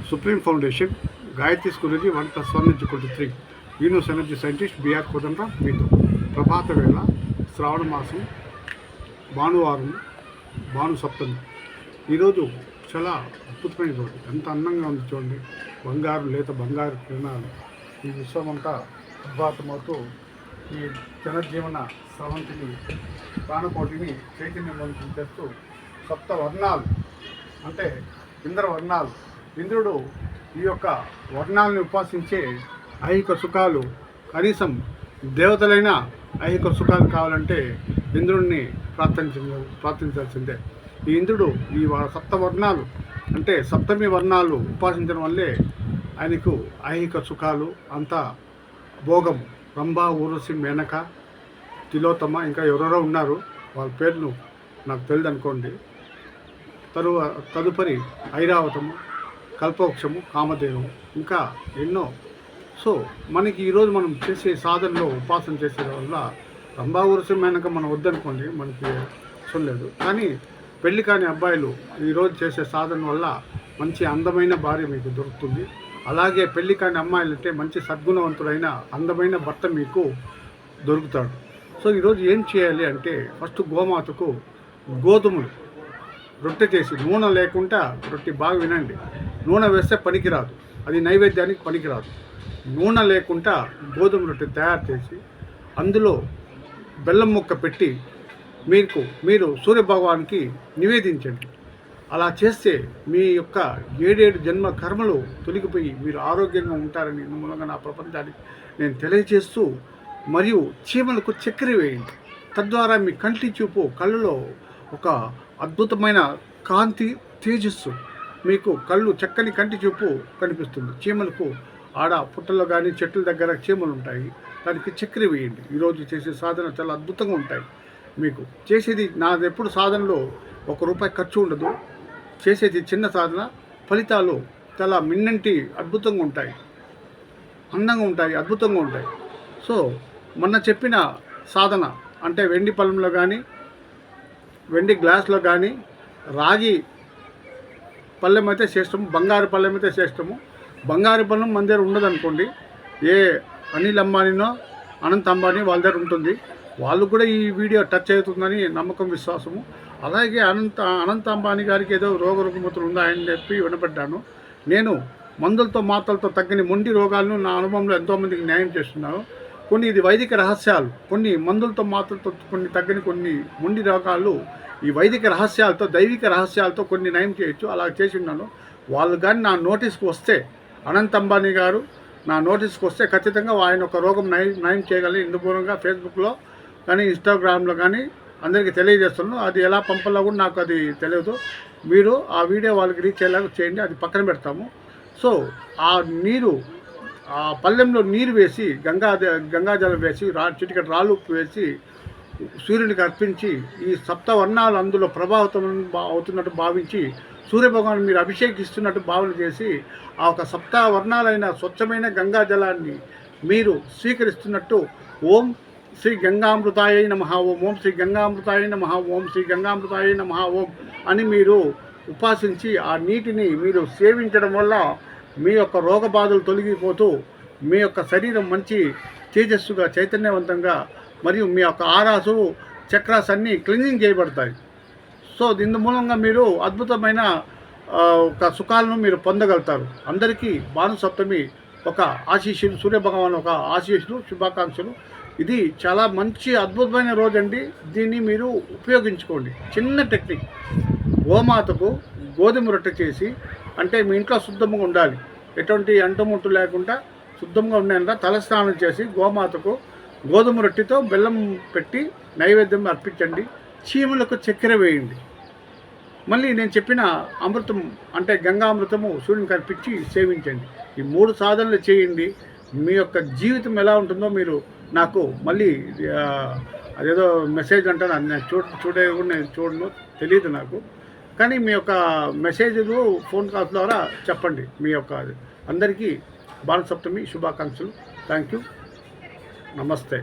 Supreme foundation, Gayatri Guruji 1+1=3, universe energy scientist BR Kodanda మీతో. ప్రభాత వేళ, శ్రావణ మాసం, భానువారం, భాను సప్తమి. ఈరోజు చాలా అద్భుతమైన రోజు. ఎంత అందంగా ఉంది చూడండి. బంగారు లేత బంగారు కిరణాలు ఈ విశ్వమంతా ఉద్భాతమవుతూ ఈ జనజీవన స్రవంతిని, ప్రాణకోటిని చైతన్యవంతం చేస్తూ సప్త వర్ణాలు అంటే ఇంద్రవర్ణాలు. ఇంద్రుడు ఈ యొక్క వర్ణాలను ఉపాసించే ఐహిక సుఖాలు, కనీసం దేవతలైన ఐహిక సుఖాలు కావాలంటే ఇంద్రుడిని ప్రార్థించాల్సిందే. ఈ ఇంద్రుడు ఈ సప్తవర్ణాలు అంటే సప్తమి వర్ణాలు ఉపాసించడం వల్లే ఆయనకు ఐహిక సుఖాలు అంతా భోగము. రంభ, ఊర్వశి, మేనక, తిలోత్తమ, ఇంకా ఎవరెవరో ఉన్నారు, వాళ్ళ పేర్లు నాకు తెలియదు అనుకోండి. తదుపరి ఐరావతము, కల్పవృక్షము, కామధేను, ఇంకా ఎన్నో. సో మనకి ఈరోజు మనం చేసే సాధనలో ఉపాసన చేసే వల్ల రంభా, ఊర్వశి, మేనక మనం వద్దనుకోండి, మనకి అవసరం లేదు. కానీ పెళ్లి కాని అబ్బాయిలు ఈరోజు చేసే సాధన వల్ల మంచి అందమైన భార్య మీకు దొరుకుతుంది. అలాగే పెళ్లి కాని అమ్మాయిలు అంటే మంచి సద్గుణవంతుడైన అందమైన భర్త మీకు దొరుకుతాడు. సో ఈరోజు ఏం చేయాలి అంటే, ఫస్ట్ గోమాతకు గోధుమలు రొట్టె చేసి, నూనె లేకుండా రొట్టె బాగా వినండి, నూనె వేస్తే పనికిరాదు, అది నైవేద్యానికి పనికిరాదు. నూనె లేకుండా గోధుమ రొట్టె తయారు చేసి అందులో బెల్లం ముక్క పెట్టి మీరు సూర్యభగవానికి నివేదించండి. అలా చేస్తే మీ యొక్క 7 జన్మ కర్మలు తొలగిపోయి మీరు ఆరోగ్యంగా ఉంటారని మూలంగా నా ప్రపంచానికి నేను తెలియజేస్తూ, మరియు చీమలకు చక్కెర వేయండి. తద్వారా మీ కంటి చూపు, కళ్ళలో ఒక అద్భుతమైన కాంతి, తేజస్సు, మీకు కళ్ళు చక్కని కంటి చూపు కనిపిస్తుంది. చీమలకు ఆడ పుట్టల్లో కానీ చెట్ల దగ్గర చీమలు ఉంటాయి, దానికి చక్కెర వేయండి. ఈరోజు చేసే సాధన చాలా అద్భుతంగా ఉంటాయి. మీకు చేసేది నాది ఎప్పుడు సాధనలో ₹1 ఖర్చు ఉండదు. చేసేది చిన్న సాధన, ఫలితాలు చాలా మిన్నంటి అద్భుతంగా ఉంటాయి, అందంగా ఉంటాయి, అద్భుతంగా ఉంటాయి. సో మొన్న చెప్పిన సాధన అంటే వెండి పళ్ళెంలో కానీ, వెండి గ్లాస్లో కానీ, రాగి పళ్ళెం అయితే శ్రేష్టము, బంగారు పళ్ళెం అయితే శ్రేష్టము. బంగారు పళ్ళెం మన దగ్గర ఉండదనుకోండి, ఏ అనిల్ అంబానీనో అనంత్ అంబానీ వాళ్ళ దగ్గర ఉంటుంది. వాళ్ళు కూడా ఈ వీడియో టచ్ అవుతుందని నమ్మకం, విశ్వాసము. అలాగే అనంత్ అంబానీ గారికి ఏదో రుగ్మతులు ఉందా అని చెప్పి వినపడ్డాను. నేను మందులతో మాత్రలతో తగ్గని మొండి రోగాలను నా అనుభవంలో ఎంతోమందికి న్యాయం చేస్తున్నాను. కొన్ని ఇది వైదిక రహస్యాలు, కొన్ని మందులతో మాత్రలతో కొన్ని తగ్గని కొన్ని మొండి రోగాలు ఈ వైదిక రహస్యాలతో, దైవిక రహస్యాలతో కొన్ని నయం చేయొచ్చు. అలా చేసి ఉన్నాను. వాళ్ళు కానీ నా నోటీస్కి వస్తే, అనంత్ అంబానీ గారు నా నోటీస్కి వస్తే ఖచ్చితంగా ఆయన ఒక రోగం నయం చేయగలని ఇందుపూర్వంగా ఫేస్బుక్లో కానీ, ఇన్స్టాగ్రామ్లో కానీ అందరికీ తెలియజేస్తున్నాను. అది ఎలా పంపాలో కూడా నాకు అది తెలియదు. మీరు ఆ వీడియో వాళ్ళకి రీచ్ అయ్యేలాగా చేయండి, అది పక్కన పెడతాము. సో ఆ నీరు, ఆ పళ్ళెంలో నీరు వేసి, గంగాజలం వేసి, చిటికెడు రాళ్ళు ఉప్పు వేసి సూర్యునికి అర్పించి, ఈ సప్తవర్ణాలు అందులో ప్రభావితం అవుతున్నట్టు భావించి, సూర్యభగవాన్ మీరు అభిషేకిస్తున్నట్టు భావన చేసి, ఆ ఒక సప్తవర్ణాలైన స్వచ్ఛమైన గంగాజలాన్ని మీరు స్వీకరిస్తున్నట్టు ఓం శ్రీ గంగామృతాయ నమః ఓం, ఓం శ్రీ గంగామృతాయ నమః ఓం, శ్రీ గంగామృతాయ నమః ఓం అని మీరు ఉపాసించి ఆ నీటిని మీరు సేవించడం వల్ల మీ యొక్క రోగ బాధలు తొలగిపోతూ మీ యొక్క శరీరం మంచి తేజస్సుగా, చైతన్యవంతంగా, మరియు మీ యొక్క ఆరాసు, చక్రాస్ అన్నీ క్లీనింగ్ చేయబడతాయి. సో దీని మూలంగా మీరు అద్భుతమైన ఒక సుఖాలను మీరు పొందగలుగుతారు. అందరికీ భాను సప్తమి ఒక ఆశీస్సులు, సూర్యభగవాన్ ఒక ఆశీస్సులు, శుభాకాంక్షలు. ఇది చాలా మంచి అద్భుతమైన రోజు అండి. దీన్ని మీరు ఉపయోగించుకోండి. చిన్న టెక్నిక్, గోమాతకు గోధుమ రొట్టె చేసి, అంటే మీ ఇంట్లో శుద్ధంగా ఉండాలి, ఎటువంటి అంటుముట్టు లేకుండా శుద్ధంగా ఉండేలా తలస్నానం చేసి గోమాతకు గోధుమ రొట్టెతో బెల్లం పెట్టి నైవేద్యం అర్పించండి. చీమలకు చక్కెర వేయండి. మళ్ళీ నేను చెప్పిన అమృతం అంటే గంగామృతము సూర్యునికి అర్పించి సేవించండి. ఈ 3 సాధనలు చేయండి. మీ యొక్క జీవితం ఎలా ఉంటుందో మీరు నాకు మళ్ళీ అదేదో మెసేజ్ అంటాను, అది నేను చూడను, తెలియదు నాకు. కానీ మీ యొక్క మెసేజ్లు, ఫోన్ కాల్స్ ద్వారా చెప్పండి. మీ యొక్క అందరికీ భాను సప్తమి శుభాకాంక్షలు. Thank you. నమస్తే.